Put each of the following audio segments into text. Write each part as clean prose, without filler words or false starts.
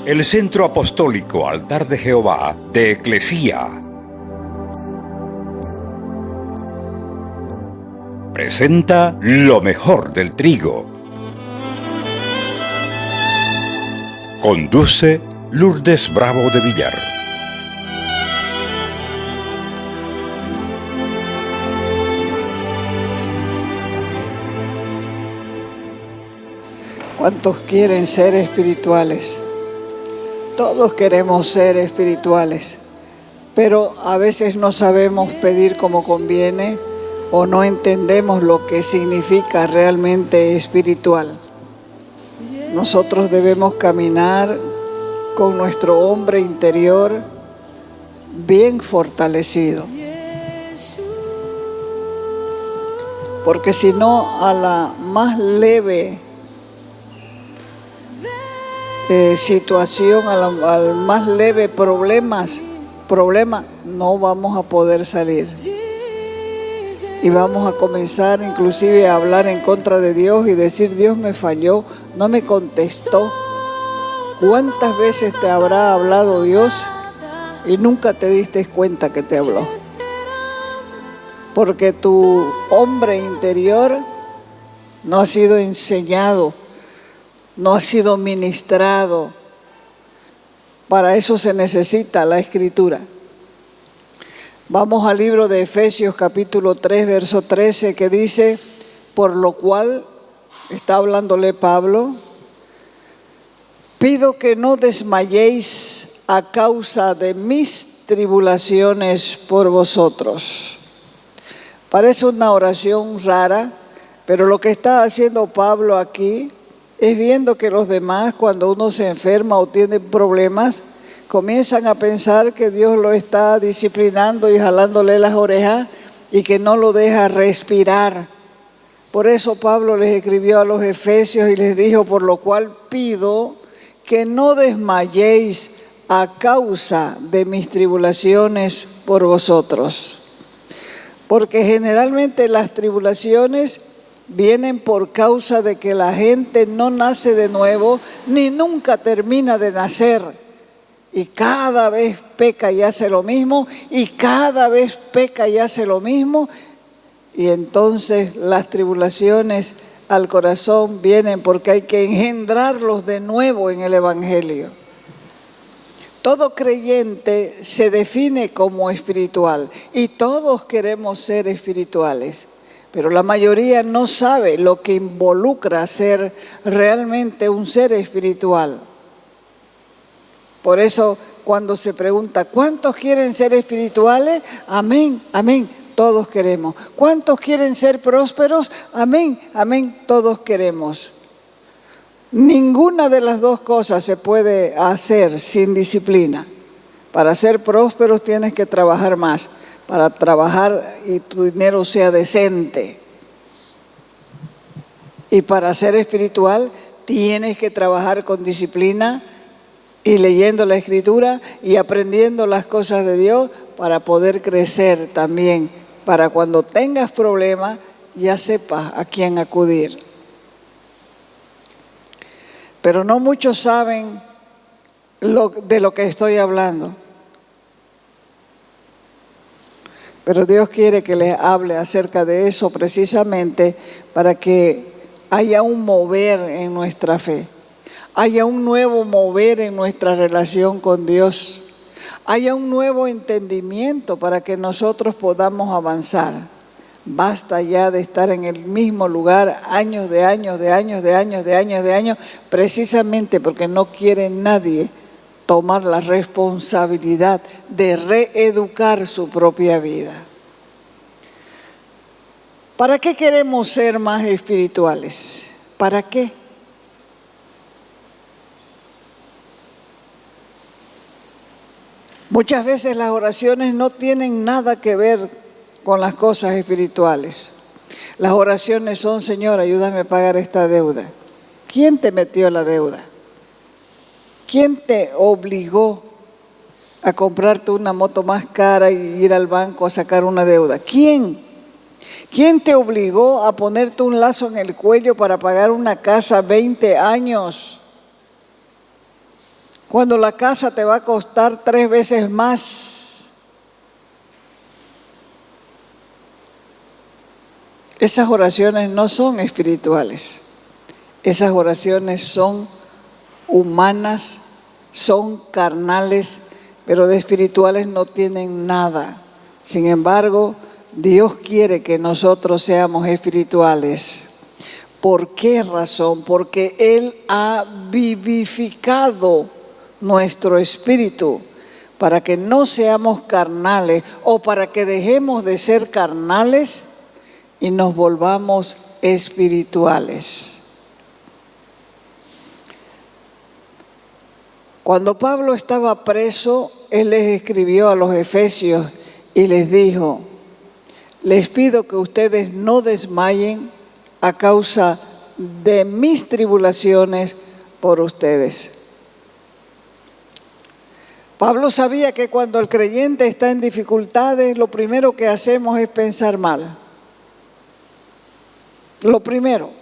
el Centro Apostólico Altar de Jehová de Eclesía presenta lo mejor del trigo. Conduce Lourdes Bravo de Villar. ¿Cuántos quieren ser espirituales? Todos queremos ser espirituales, pero a veces no sabemos pedir como conviene o no entendemos lo que significa realmente espiritual. Nosotros debemos caminar con nuestro hombre interior bien fortalecido, porque si no, a la más leve situación, al más leve problema, no vamos a poder salir. Y vamos a comenzar inclusive a hablar en contra de Dios y decir: Dios me falló, no me contestó. ¿Cuántas veces te habrá hablado Dios y nunca te diste cuenta que te habló? Porque tu hombre interior no ha sido enseñado, no ha sido ministrado. Para eso se necesita la Escritura. Vamos al libro de Efesios capítulo 3, verso 13, que dice: por lo cual, está hablándole Pablo, pido que no desmayéis a causa de mis tribulaciones por vosotros. Parece una oración rara, pero lo que está haciendo Pablo aquí es viendo que los demás, cuando uno se enferma o tiene problemas, comienzan a pensar que Dios lo está disciplinando y jalándole las orejas y que no lo deja respirar. Por eso Pablo les escribió a los Efesios y les dijo: por lo cual pido que no desmayéis a causa de mis tribulaciones por vosotros. Porque generalmente las tribulaciones vienen por causa de que la gente no nace de nuevo, ni nunca termina de nacer. Y cada vez peca y hace lo mismo, y cada vez peca y hace lo mismo. Y entonces las tribulaciones al corazón vienen porque hay que engendrarlos de nuevo en el Evangelio. Todo creyente se define como espiritual y todos queremos ser espirituales. Pero la mayoría no sabe lo que involucra ser realmente un ser espiritual. Por eso, cuando se pregunta: ¿cuántos quieren ser espirituales? Amén, amén, todos queremos. ¿Cuántos quieren ser prósperos? Amén, amén, todos queremos. Ninguna de las dos cosas se puede hacer sin disciplina. Para ser prósperos tienes que trabajar más. Para trabajar y tu dinero sea decente. Y para ser espiritual tienes que trabajar con disciplina y leyendo la Escritura y aprendiendo las cosas de Dios para poder crecer también. Para cuando tengas problemas ya sepas a quién acudir. Pero no muchos saben de lo que estoy hablando. Pero Dios quiere que les hable acerca de eso precisamente para que haya un mover en nuestra fe, haya un nuevo mover en nuestra relación con Dios, haya un nuevo entendimiento para que nosotros podamos avanzar. Basta ya de estar en el mismo lugar años, precisamente porque no quiere nadie tomar la responsabilidad de reeducar su propia vida. ¿Para qué queremos ser más espirituales? ¿Para qué? Muchas veces las oraciones no tienen nada que ver con las cosas espirituales. Las oraciones son: Señor, ayúdame a pagar esta deuda. ¿Quién te metió la deuda? ¿Quién te obligó a comprarte una moto más cara y ir al banco a sacar una deuda? ¿Quién? ¿Quién te obligó a ponerte un lazo en el cuello para pagar una casa 20 años? cuando la casa te va a costar 3 veces más. Esas oraciones no son espirituales. Esas oraciones son humanas, son carnales, pero de espirituales no tienen nada. Sin embargo, Dios quiere que nosotros seamos espirituales. ¿Por qué razón? Porque Él ha vivificado nuestro espíritu para que no seamos carnales o para que dejemos de ser carnales y nos volvamos espirituales. Cuando Pablo estaba preso, él les escribió a los efesios y les dijo: les pido que ustedes no desmayen a causa de mis tribulaciones por ustedes. Pablo sabía que cuando el creyente está en dificultades, lo primero que hacemos es pensar mal. Lo primero.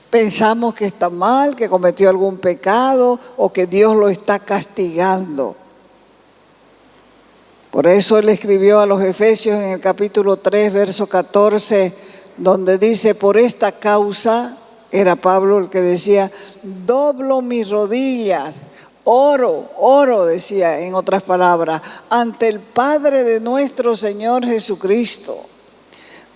Pensamos que está mal, que cometió algún pecado o que Dios lo está castigando. Por eso él escribió a los Efesios en el capítulo 3, verso 14, donde dice: por esta causa, era Pablo el que decía, doblo mis rodillas, oro, decía en otras palabras, ante el Padre de nuestro Señor Jesucristo,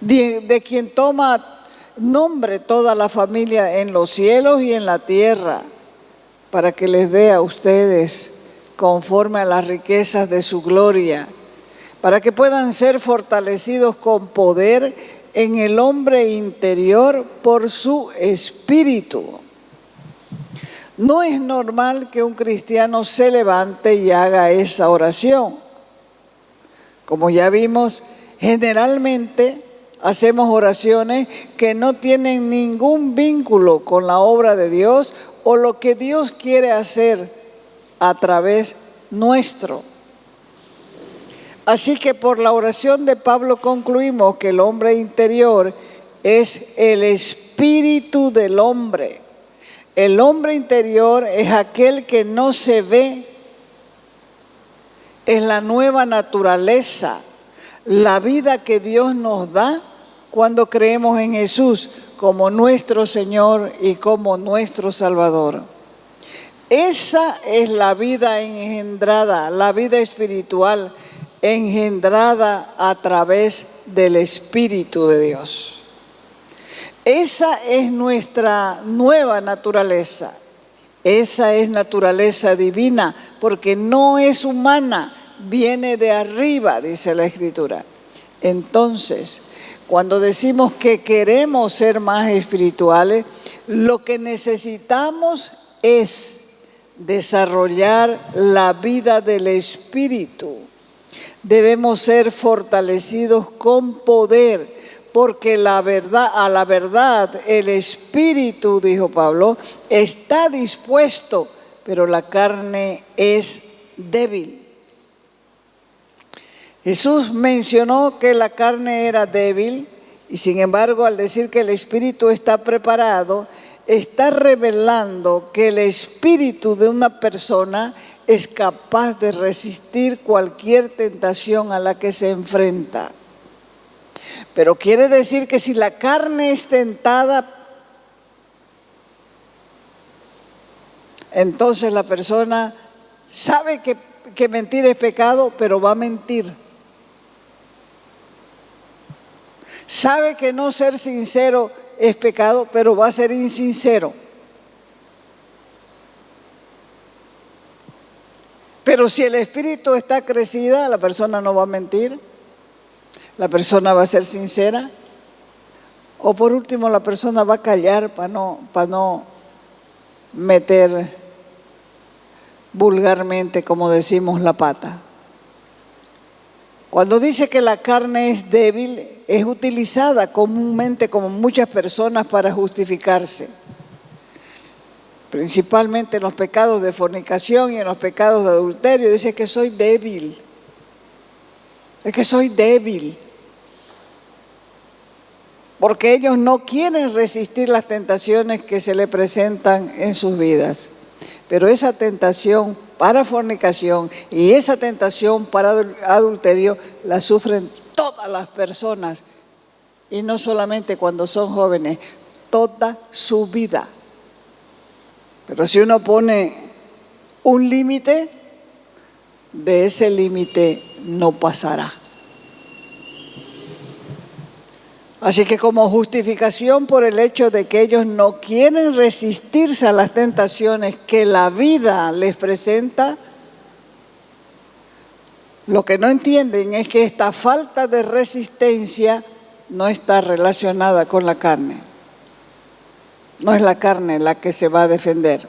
de quien toma nombre toda la familia en los cielos y en la tierra, para que les dé a ustedes conforme a las riquezas de su gloria, para que puedan ser fortalecidos con poder en el hombre interior por su espíritu. No es normal que un cristiano se levante y haga esa oración. Como ya vimos, generalmente hacemos oraciones que no tienen ningún vínculo con la obra de Dios o lo que Dios quiere hacer a través nuestro. Así que por la oración de Pablo concluimos que el hombre interior es el espíritu del hombre. El hombre interior es aquel que no se ve, es la nueva naturaleza, la vida que Dios nos da cuando creemos en Jesús como nuestro Señor y como nuestro Salvador. Esa es la vida engendrada, la vida espiritual engendrada a través del Espíritu de Dios. Esa es nuestra nueva naturaleza. Esa es naturaleza divina, porque no es humana, viene de arriba, dice la Escritura. Entonces, cuando decimos que queremos ser más espirituales, lo que necesitamos es desarrollar la vida del Espíritu. Debemos ser fortalecidos con poder, porque a la verdad, el Espíritu, dijo Pablo, está dispuesto, pero la carne es débil. Jesús mencionó que la carne era débil y sin embargo al decir que el espíritu está preparado, está revelando que el espíritu de una persona es capaz de resistir cualquier tentación a la que se enfrenta. Pero quiere decir que si la carne es tentada, entonces la persona sabe que mentir es pecado, pero va a mentir. Sabe que no ser sincero es pecado, pero va a ser insincero. Pero si el espíritu está crecida, la persona no va a mentir, la persona va a ser sincera, o por último la persona va a callar para no meter vulgarmente, como decimos, la pata. Cuando dice que la carne es débil, es utilizada comúnmente como muchas personas para justificarse, principalmente en los pecados de fornicación y en los pecados de adulterio. Dice que soy débil, es que soy débil, porque ellos no quieren resistir las tentaciones que se le presentan en sus vidas. Pero esa tentación para fornicación y esa tentación para adulterio la sufren todas las personas, y no solamente cuando son jóvenes, toda su vida. Pero si uno pone un límite, de ese límite no pasará. Así que como justificación por el hecho de que ellos no quieren resistirse a las tentaciones que la vida les presenta, lo que no entienden es que esta falta de resistencia no está relacionada con la carne. No es la carne la que se va a defender,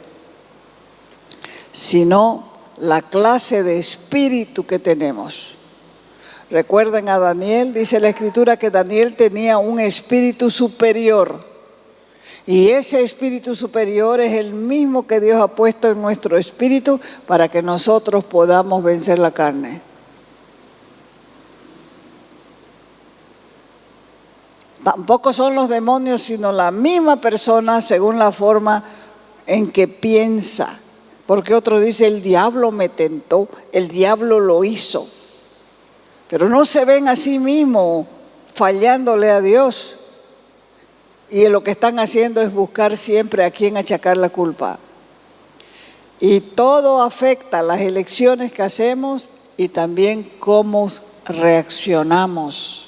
sino la clase de espíritu que tenemos. Recuerden a Daniel, dice la Escritura que Daniel tenía un espíritu superior. Y ese espíritu superior es el mismo que Dios ha puesto en nuestro espíritu para que nosotros podamos vencer la carne. Tampoco son los demonios, sino la misma persona según la forma en que piensa. Porque otro dice, el diablo me tentó, el diablo lo hizo. Pero no se ven a sí mismos fallándole a Dios. Y lo que están haciendo es buscar siempre a quién achacar la culpa. Y todo afecta las elecciones que hacemos y también cómo reaccionamos.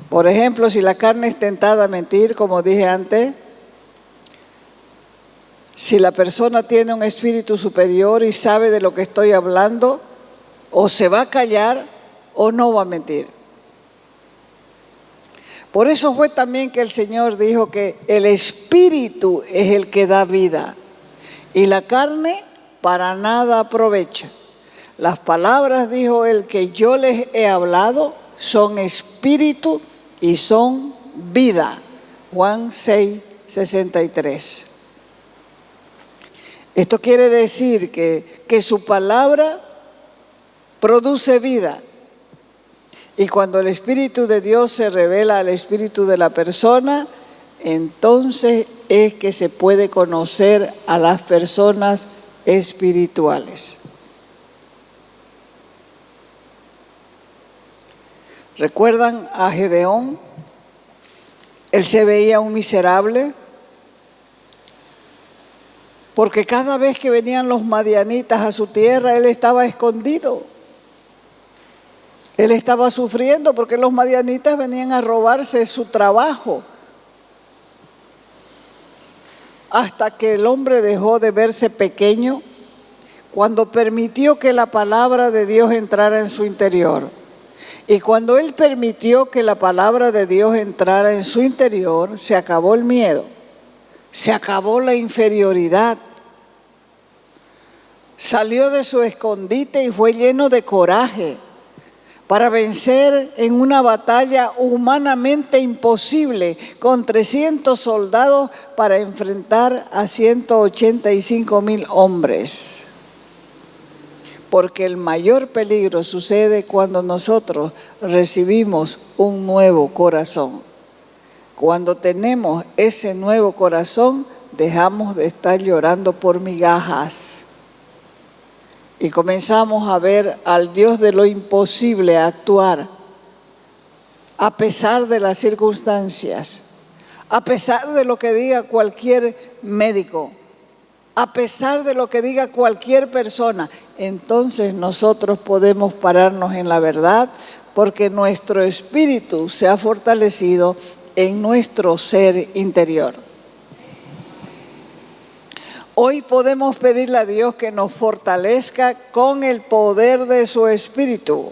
Por ejemplo, si la carne es tentada a mentir, como dije antes, si la persona tiene un espíritu superior y sabe de lo que estoy hablando, o se va a callar o no va a mentir. Por eso fue también que el Señor dijo que el espíritu es el que da vida y la carne para nada aprovecha. Las palabras, dijo él, que yo les he hablado son espíritu y son vida. Juan 6:63. Esto quiere decir que su palabra produce vida. Y cuando el Espíritu de Dios se revela al espíritu de la persona, entonces es que se puede conocer a las personas espirituales. ¿Recuerdan a Gedeón? Él se veía un miserable, porque cada vez que venían los madianitas a su tierra, él estaba escondido. Él estaba sufriendo porque los madianitas venían a robarse su trabajo. Hasta que el hombre dejó de verse pequeño cuando permitió que la palabra de Dios entrara en su interior. Y cuando él permitió que la palabra de Dios entrara en su interior, se acabó el miedo, se acabó la inferioridad. Salió de su escondite y fue lleno de coraje para vencer en una batalla humanamente imposible con 300 soldados para enfrentar a 185,000 hombres. Porque el mayor peligro sucede cuando nosotros recibimos un nuevo corazón. Cuando tenemos ese nuevo corazón, dejamos de estar llorando por migajas. Y comenzamos a ver al Dios de lo imposible actuar, a pesar de las circunstancias, a pesar de lo que diga cualquier médico, a pesar de lo que diga cualquier persona. Entonces nosotros podemos pararnos en la verdad, porque nuestro espíritu se ha fortalecido en nuestro ser interior. Hoy podemos pedirle a Dios que nos fortalezca con el poder de su Espíritu.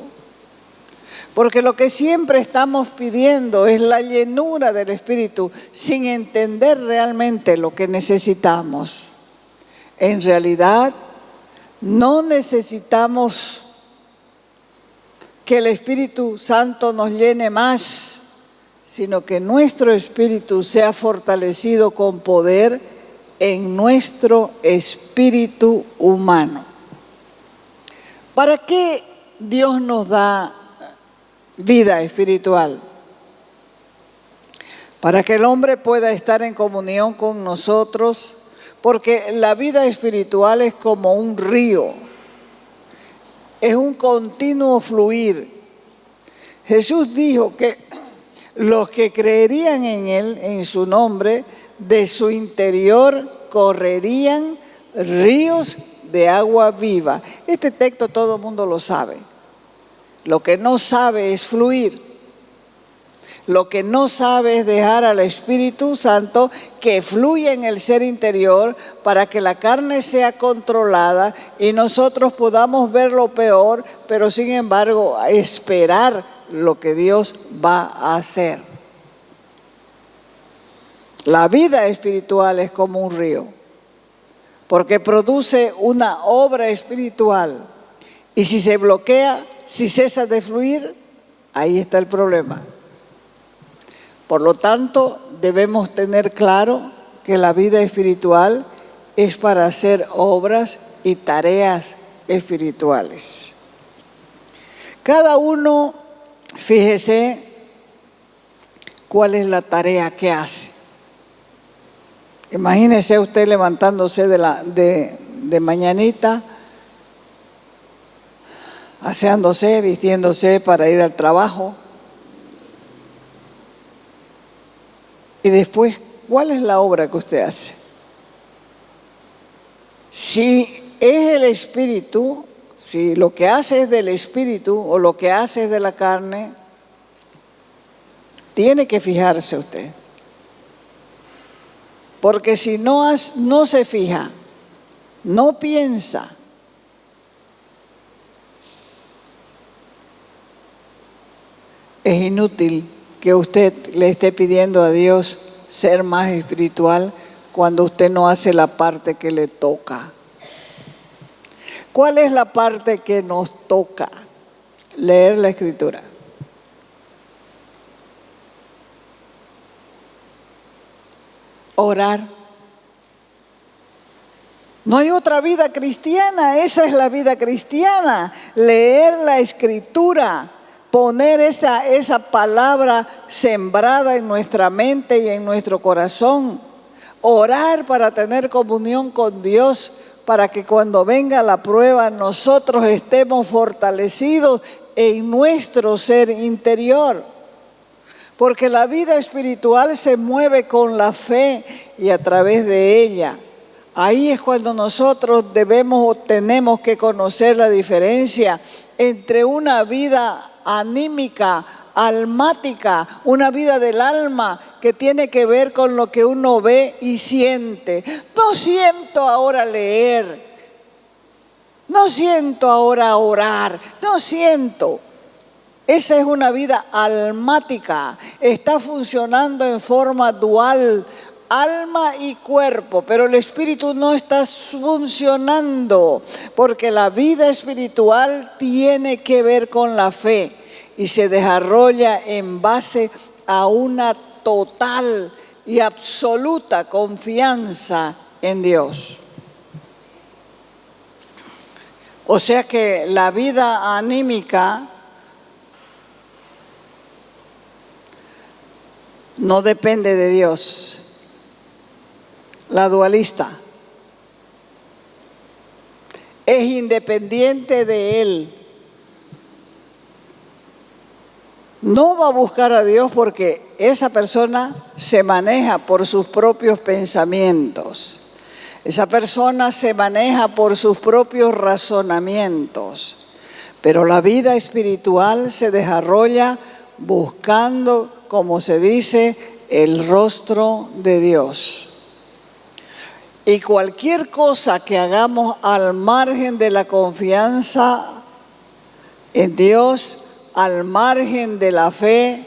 Porque lo que siempre estamos pidiendo es la llenura del Espíritu sin entender realmente lo que necesitamos. En realidad, no necesitamos que el Espíritu Santo nos llene más, sino que nuestro espíritu sea fortalecido con poder en nuestro espíritu humano. ¿Para qué Dios nos da vida espiritual? Para que el hombre pueda estar en comunión con nosotros, porque la vida espiritual es como un río, es un continuo fluir. Jesús dijo que los que creerían en Él, en su nombre, de su interior correrían ríos de agua viva. Este texto todo el mundo lo sabe. Lo que no sabe es fluir. Lo que no sabe es dejar al Espíritu Santo que fluya en el ser interior para que la carne sea controlada y nosotros podamos ver lo peor, pero sin embargo esperar lo que Dios va a hacer. La vida espiritual es como un río, porque produce una obra espiritual. Y si se bloquea, si cesa de fluir, ahí está el problema. Por lo tanto, debemos tener claro que la vida espiritual es para hacer obras y tareas espirituales. Cada uno, fíjese cuál es la tarea que hace. Imagínese usted levantándose de mañanita, aseándose, vistiéndose para ir al trabajo. Y después, ¿cuál es la obra que usted hace? Si es el Espíritu, si lo que hace es del Espíritu o lo que hace es de la carne, tiene que fijarse usted. Porque si no se fija, no piensa, es inútil que usted le esté pidiendo a Dios ser más espiritual cuando usted no hace la parte que le toca. ¿Cuál es la parte que nos toca? Leer la Escritura. Orar. No hay otra vida cristiana, esa es la vida cristiana. Leer la Escritura, poner esa palabra sembrada en nuestra mente y en nuestro corazón. Orar para tener comunión con Dios, para que cuando venga la prueba nosotros estemos fortalecidos en nuestro ser interior. Porque la vida espiritual se mueve con la fe y a través de ella. Ahí es cuando nosotros debemos o tenemos que conocer la diferencia entre una vida anímica, almática, una vida del alma que tiene que ver con lo que uno ve y siente. No siento ahora leer, no siento ahora orar, no siento. Esa es una vida almática, está funcionando en forma dual, alma y cuerpo, pero el espíritu no está funcionando, porque la vida espiritual tiene que ver con la fe y se desarrolla en base a una total y absoluta confianza en Dios. O sea que la vida anímica no depende de Dios. La dualista es independiente de Él. No va a buscar a Dios porque esa persona se maneja por sus propios pensamientos. Esa persona se maneja por sus propios razonamientos. Pero la vida espiritual se desarrolla buscando, como se dice, el rostro de Dios. Y cualquier cosa que hagamos al margen de la confianza en Dios, al margen de la fe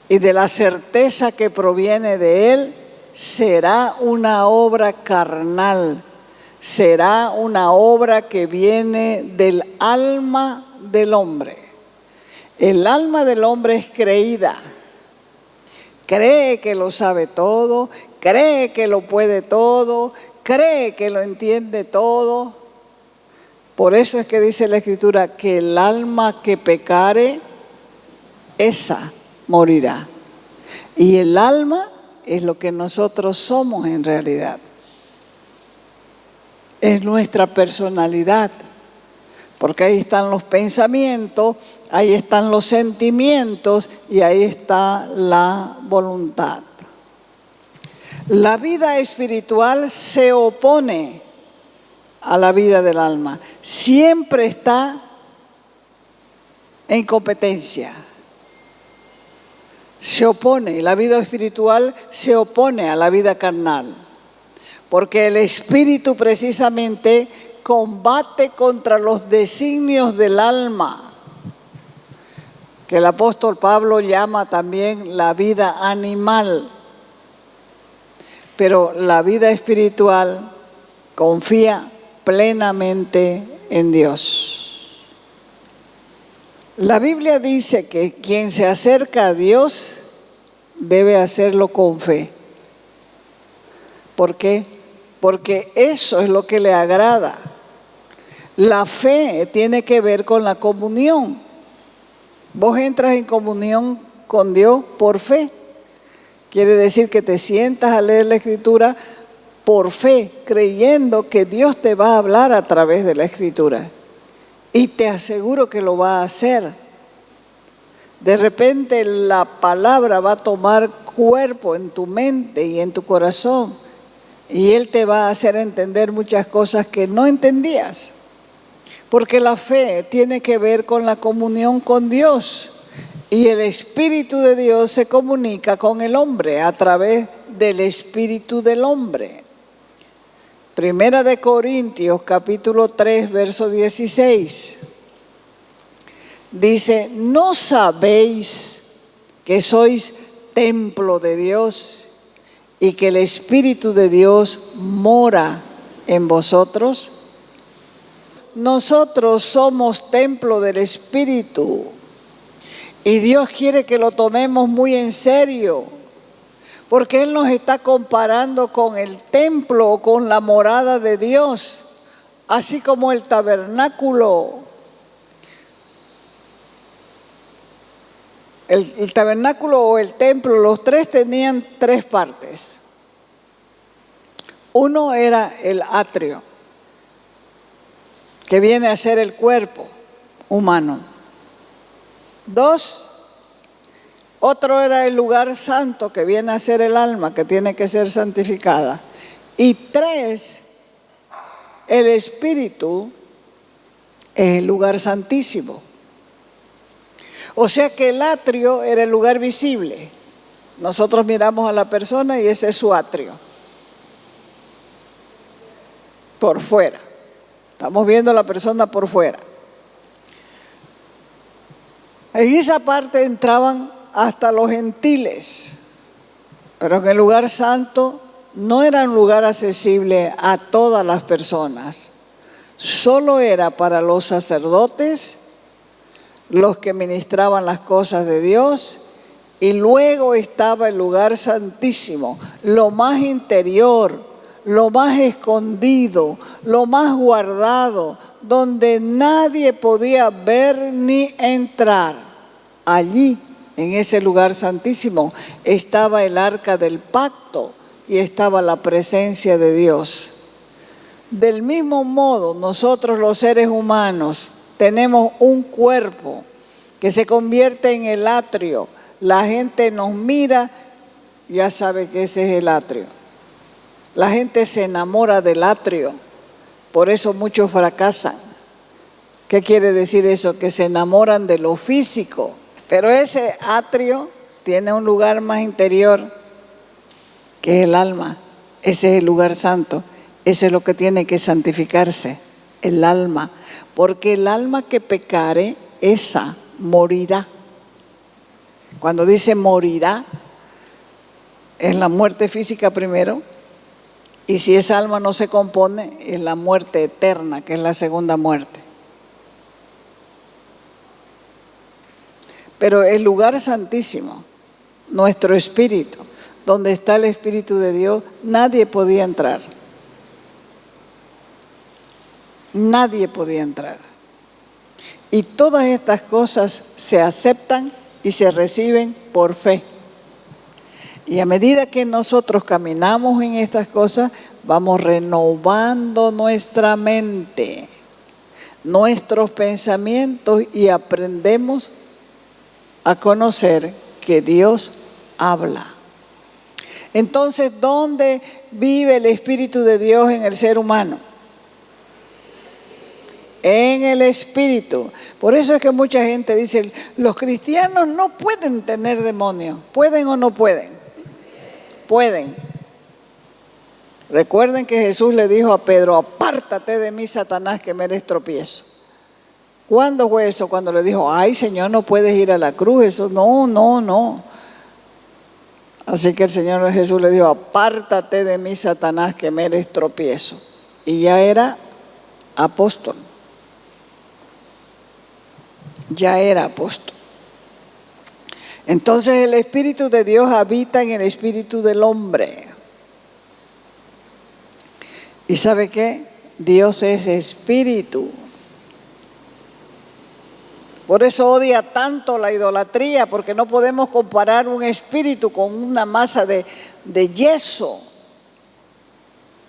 y de la certeza que proviene de Él, será una obra carnal, será una obra que viene del alma del hombre. El alma del hombre es creída, cree que lo sabe todo, cree que lo puede todo, cree que lo entiende todo. Por eso es que dice la Escritura que el alma que pecare, esa morirá. Y el alma es lo que nosotros somos en realidad. es nuestra personalidad, porque ahí están los pensamientos, ahí están los sentimientos y ahí está la voluntad. La vida espiritual se opone a la vida del alma, siempre está en competencia. Se opone, la vida espiritual se opone a la vida carnal, porque el espíritu precisamente combate contra los designios del alma, que el apóstol Pablo llama también la vida animal. Pero la vida espiritual confía plenamente en Dios. La Biblia dice que quien se acerca a Dios debe hacerlo con fe. ¿Por qué? Porque eso es lo que le agrada. La fe tiene que ver con la comunión. Vos entras en comunión con Dios por fe. Quiere decir que te sientas a leer la Escritura por fe, creyendo que Dios te va a hablar a través de la Escritura. Y te aseguro que lo va a hacer. De repente la palabra va a tomar cuerpo en tu mente y en tu corazón. Y Él te va a hacer entender muchas cosas que no entendías. Porque la fe tiene que ver con la comunión con Dios. Y el Espíritu de Dios se comunica con el hombre a través del Espíritu del hombre. Primera de Corintios, capítulo 3, verso 16. Dice, ¿no sabéis que sois templo de Dios y que el Espíritu de Dios mora en vosotros? Nosotros somos templo del Espíritu y Dios quiere que lo tomemos muy en serio, porque Él nos está comparando con el templo, con la morada de Dios, así como el tabernáculo. El tabernáculo o el templo, los tres tenían tres partes. Uno era el atrio, que viene a ser el cuerpo humano. Dos, otro era el lugar santo, que viene a ser el alma, que tiene que ser santificada. Y tres, el espíritu es el lugar santísimo. O sea que el atrio era el lugar visible. Nosotros miramos a la persona y ese es su atrio. Por fuera. Estamos viendo a la persona por fuera. En esa parte entraban hasta los gentiles, pero en el lugar santo no era un lugar accesible a todas las personas. Solo era para los sacerdotes, los que ministraban las cosas de Dios, y luego estaba el lugar santísimo, lo más interior, lo más escondido, lo más guardado, donde nadie podía ver ni entrar. Allí, en ese lugar santísimo, estaba el arca del pacto y estaba la presencia de Dios. Del mismo modo, nosotros los seres humanos tenemos un cuerpo que se convierte en el atrio. La gente nos mira, ya sabe que ese es el atrio. La gente se enamora del atrio, por eso muchos fracasan. ¿Qué quiere decir eso? Que se enamoran de lo físico. Pero ese atrio tiene un lugar más interior, que es el alma. Ese es el lugar santo. Eso es lo que tiene que santificarse, el alma. Porque el alma que pecare, esa morirá. Cuando dice morirá, es la muerte física primero. Y si esa alma no se compone, es la muerte eterna, que es la segunda muerte. Pero el lugar santísimo, nuestro espíritu, donde está el Espíritu de Dios, nadie podía entrar. Nadie podía entrar. Y todas estas cosas se aceptan y se reciben por fe. Y a medida que nosotros caminamos en estas cosas, vamos renovando nuestra mente, nuestros pensamientos, y aprendemos a conocer que Dios habla. Entonces, ¿dónde vive el Espíritu de Dios en el ser humano? En el Espíritu. Por eso es que mucha gente dice, los cristianos no pueden tener demonios. ¿Pueden o no pueden? Pueden. Recuerden que Jesús le dijo a Pedro, apártate de mí, Satanás, que me eres tropiezo. ¿Cuándo fue eso? Cuando le dijo, ay, Señor, no puedes ir a la cruz. Eso, no. Así que el Señor Jesús le dijo, apártate de mí, Satanás, que me eres tropiezo. Y ya era apóstol. Ya era apóstol. Entonces el Espíritu de Dios habita en el espíritu del hombre. ¿Y sabe qué? Dios es espíritu. Por eso odia tanto la idolatría, porque no podemos comparar un espíritu con una masa de yeso.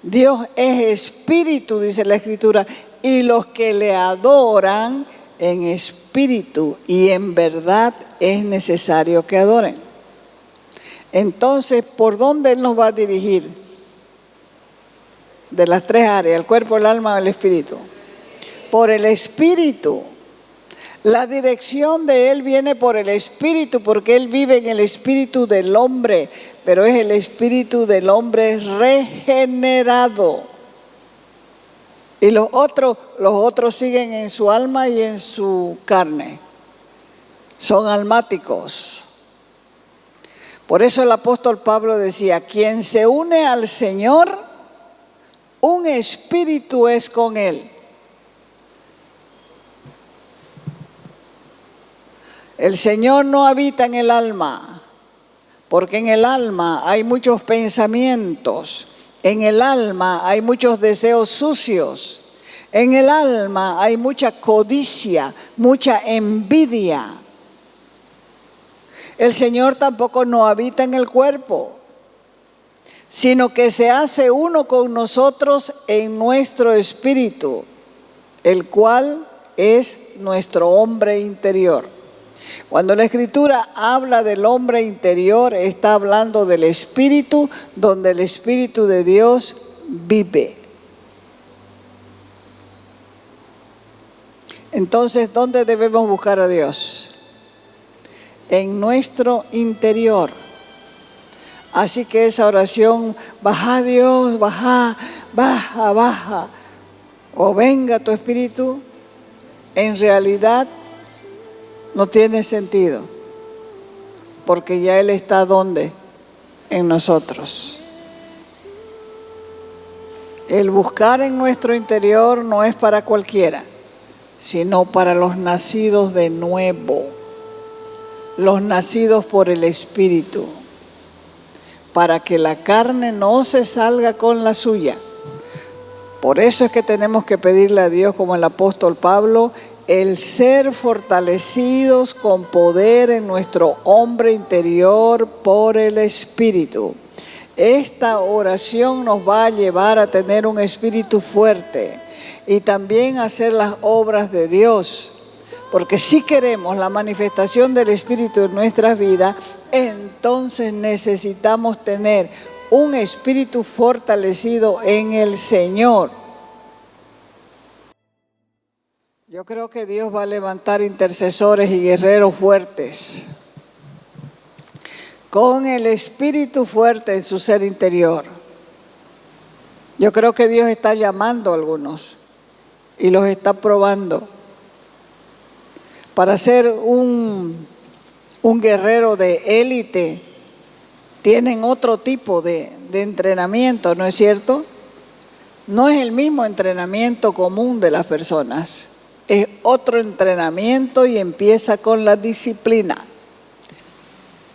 Dios es espíritu, dice la Escritura, y los que le adoran en espíritu y en verdad es necesario que adoren. Entonces, ¿por dónde Él nos va a dirigir? De las tres áreas, el cuerpo, el alma y el espíritu. Por el espíritu. La dirección de Él viene por el espíritu, porque Él vive en el espíritu del hombre, pero es el espíritu del hombre regenerado. Y los otros siguen en su alma y en su carne. Son almáticos. Por eso el apóstol Pablo decía, quien se une al Señor, un espíritu es con Él. El Señor no habita en el alma, porque en el alma hay muchos pensamientos, en el alma hay muchos deseos sucios, en el alma hay mucha codicia, mucha envidia. El Señor tampoco no habita en el cuerpo, sino que se hace uno con nosotros en nuestro espíritu, el cual es nuestro hombre interior. Cuando la Escritura habla del hombre interior, está hablando del espíritu, donde el Espíritu de Dios vive. Entonces, ¿dónde debemos buscar a Dios? En nuestro interior. Así que esa oración, baja Dios, baja, o venga tu espíritu, en realidad no tiene sentido, porque ya Él está ¿dónde? En nosotros. El buscar en nuestro interior no es para cualquiera, sino para los nacidos de nuevo, los nacidos por el Espíritu, para que la carne no se salga con la suya. Por eso es que tenemos que pedirle a Dios, como el apóstol Pablo, el ser fortalecidos con poder en nuestro hombre interior por el Espíritu. Esta oración nos va a llevar a tener un espíritu fuerte y también a hacer las obras de Dios. Porque si queremos la manifestación del Espíritu en nuestras vidas, entonces necesitamos tener un espíritu fortalecido en el Señor. Yo creo que Dios va a levantar intercesores y guerreros fuertes, con el espíritu fuerte en su ser interior. Yo creo que Dios está llamando a algunos y los está probando para ser un guerrero de élite. Tienen otro tipo de entrenamiento, ¿no es cierto? No es el mismo entrenamiento común de las personas. Es otro entrenamiento y empieza con la disciplina.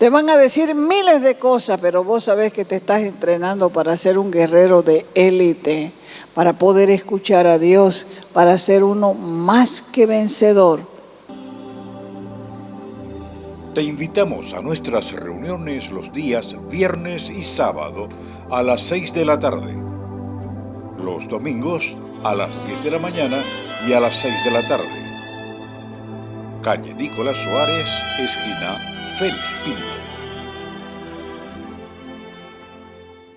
Te van a decir miles de cosas, pero vos sabés que te estás entrenando para ser un guerrero de élite, para poder escuchar a Dios, para ser uno más que vencedor. Te invitamos a nuestras reuniones los días viernes y sábado a las 6 de la tarde. Los domingos a las 10 de la mañana y a las 6 de la tarde. Calle Nicolás Suárez, esquina Félix Pinto.